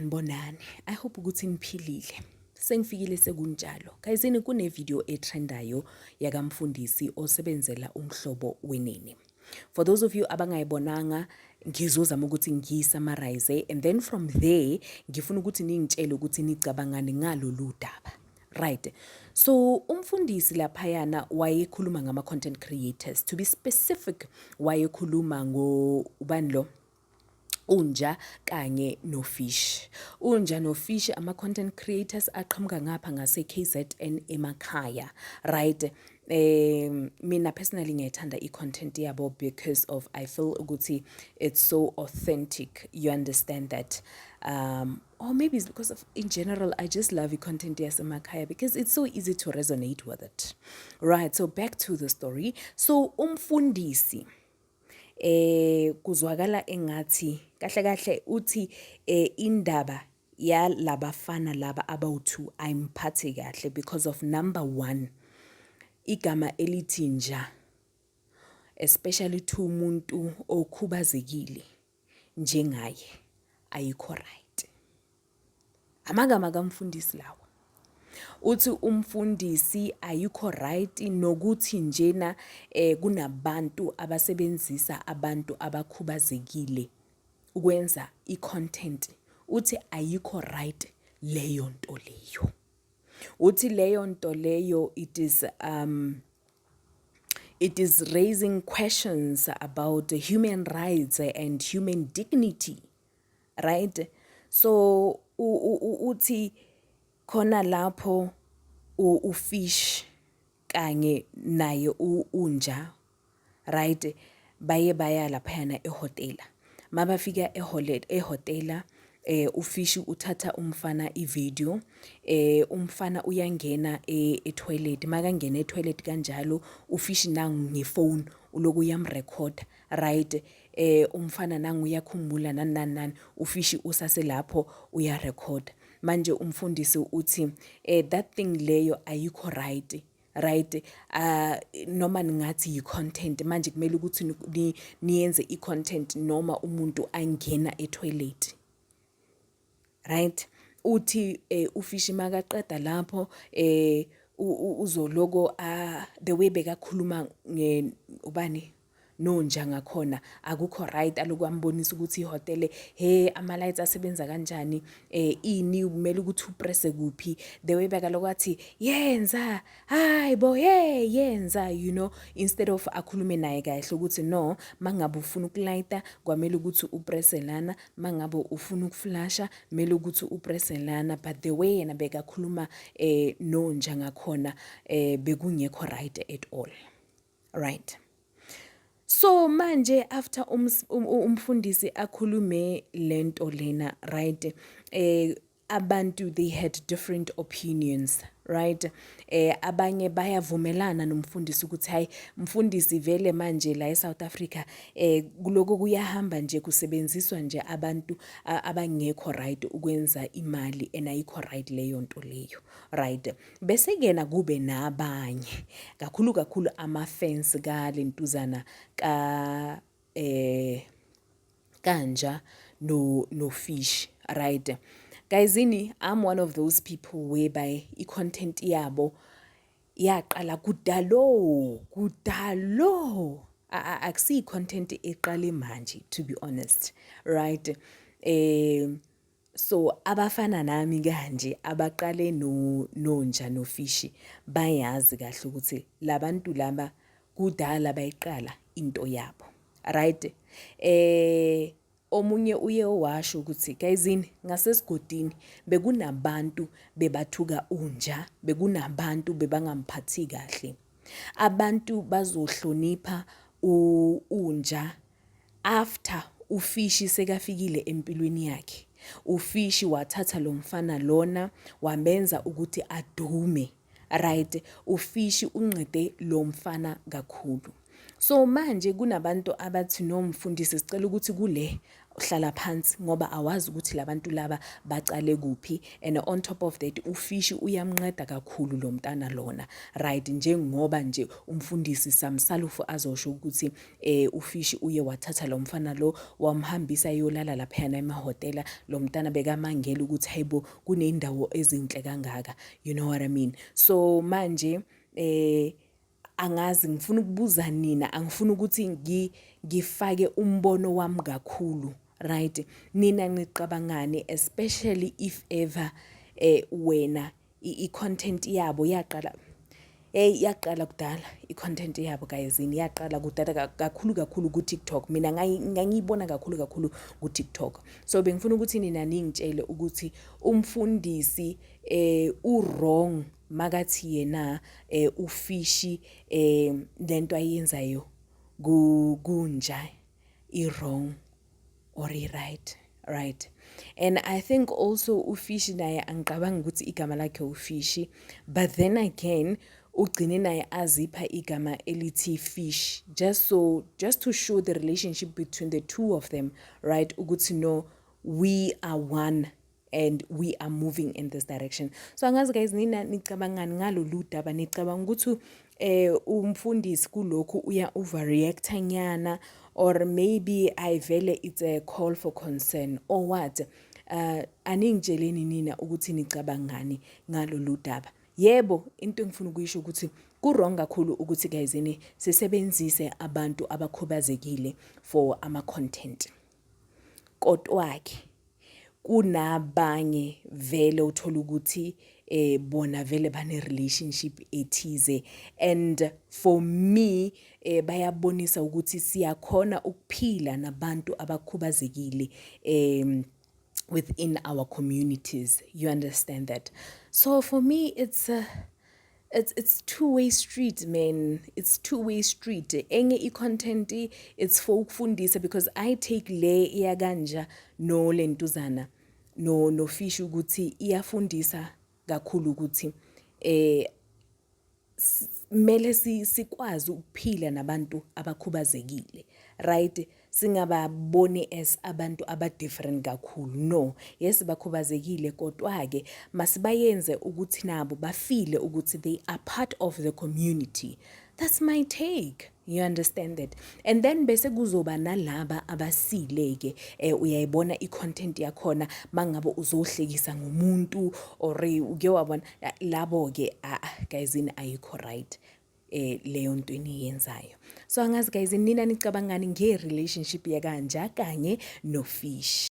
sanibonani. I hope ukuthi niphilile. Sengifikile sekunjalo. Kayizini kune video etrendayo yakamfundisi osebenzela umhlobo wenene. For those of you abangayibonanga, ngizozama ukuthi ngiyisummarize and then from there ngifuna ukuthi ningitshele ukuthi nicabangani ngalolu daba. Right. So umfundisi laphayana wayekhuluma ngama content creators. To be specific, wayekhuluma ubani lo? Unja kanye noFish. Unja noFish ama-content creators aqhamuka ngapha ngase-KZN emakhaya, right? Mina personally ngiyayithanda i-content yabo because of I feel ukuthi it's so authentic. You understand that? Or maybe it's because of, in general, I just love i-content yasemakhaya because it's so easy to resonate with it. Right, so back to the story. So umfundisi kuzwakala engathi kahle uthi indaba ya labafana laba abawu2 ayimphathe kahle because of number 1 igama elithi nja, especially to umuntu okhubazekile njengaye ayikho right. Amagama kamfundisi lawo uthi umfundisi ayikho right nokuthi njena kunabantu abasebenzisa abantu abakhubazekile ukwenza i-content. Uthi ayikho right leyo nto leyo. Uthi leyo nto leyo it is raising questions about human rights and human dignity, right? So uthi khona lapho uFish kanye naye unja, right, baya laphayana ehotela. Mabafika ehotela uFish uthatha umfana ivideo, umfana uyangena etoilet. Makangena etoilet kanjalo uFish nangu ngefone uloku yamrecord, right? Umfana nangu uyakhumbula nani uFish usase lapho uyarecord. Manje umfundisi uthi that thing leyo ayikho right, right? Noma ngathi i-content manje kumele ukuthi niyenze i-content noma umuntu angena etoilet, right? Uthi uFish makaqeda lapho uzoloko the way bekakhuluma ubani nonja ngakhona akukho right. Aloku ambonisa ukuthi ihotele ama lights asebenza kanjani, ini kumele ukuthi upress kuphi, the way bekaloku athi yenza hayibo yenza, you know, instead of akhulume naye kahle ukuthi no, mangabe ufuna ukulighta kwamele ukuthi upress lana, mangabe ufuna ukuflasha kumele ukuthi upress lana, but the way yena bekakhuluma nonja ngakhona bekungekho right at all, right? So manje after umfundisi akhulume lento lena, right, abantu they had different opinions, right? Abanye bayavumelana nomfundisi ukuthi hayi mfundisi vele manje la eSouth Africa kuloko kuyahamba nje kusebenziswa nje abantu abangekho right ukwenza imali enayikho right leyo nto leyo, right? Bese kena kube nabanye kakhulu ama-fans kalentuzana kanja no Fish, right? Guysini, I'm one of those people whereby i-content yabo yaqala kudalo akusi content eqale manje, to be honest, right? So abafana nami kanje abaqale nonja noFish bayazi kahle ukuthi labantu laba kudala bayiqala into yabo, right? Omunye uye owasho ukuthi guysini ngasesigodini bekunabantu bebathuka unja, bekunabantu bebangamphathi kahle. Abantu bazohlonipha unja after uFish sekafikile empilweni yakhe. uFish wathatha lo mfana lona wamenza ukuthi adume, right? uFish unqede lo mfana kakhulu. So manje kunabantu abathi nomfundisi sicela ukuthi kule uhlala phansi ngoba awazi ukuthi labantu laba bacale kuphi, and on top of that ufishi uyamnqeda kakhulu lo mntana lona, right? Njengoba nje umfundisi Samsalufu azosho ukuthi ufishi uye wathatha lo mfana lo wamhambisa yolala laphayana emahhotela, lo mntana bekamangela ukuthi hayibo kuney'ndawo ezinhle kangaka, you know what I mean? So manje angazi, ngifuna ukubuza nina, angifuna ukuthi ngifake umbono wami kakhulu, right? Nina niqabangani, especially if ever wena i-content yabo yaqala kudala, i-content yabo gayezini yaqala kudala kakhulu ku-TikTok. Mina ngangiyibona kakhulu ku-TikTok. So bengifuna ukuthi nina ningitshele ukuthi umfundisi u-wrong makathi yena ufishi lento ayenzayo kunja i-wrong or i-right, right? And I think also ufishi naye angicabangi ukuthi igama lakhe ufishi, but then again ugcine naye azipha igama elithi fish, just to show the relationship between the two of them, right? Ukuthi no, we are one and we are moving in this direction. So angazi guys, nina nicabangani ngalolu daba? Nicabanga ukuthi umfundisi kulokhu uya overreacta nyana, or maybe ayivele it's a call for concern or what? Aningitsheleni nina ukuthi nicabangani ngalolu daba. Yebo, into engifuna ukuyisho ukuthi ku-wrong kakhulu ukuthi gayizini sisebenzise abantu abakhubazekile for ama-content. Kodwa-ke kunabanye vele uthola ukuthi bona vele bane-relationship ethize, and for me bayabonisa ukuthi siyakhona ukuphila nabantu abakhubazekile within our communities. You understand that? So for me it's two-way street, man. It's two-way street. Enye i-content it's for ukufundisa, because I take le iyakanja no lentuzana no fish ukuthi iyafundisa kakhulu ukuthi mele sikwazi ukuphila nabantu abakhubazekile, right? Singababoni as abantu aba-different kakhulu, no. Yes, bakhubazekile, kodwa-ke masibayenze ukuthi nabo bafile ukuthi they are part of the community. That's my take. You understand that? And then bese kuzoba nalaba abasileke uyayibona i-content yakhona mangabe uzohlekisa ngomuntu or uke wabona labo-ke guyzini ayikho right leyo nto eniyenzayo. So angazi guys, nina nicabangani nge-relationship yakanja kanye nofish?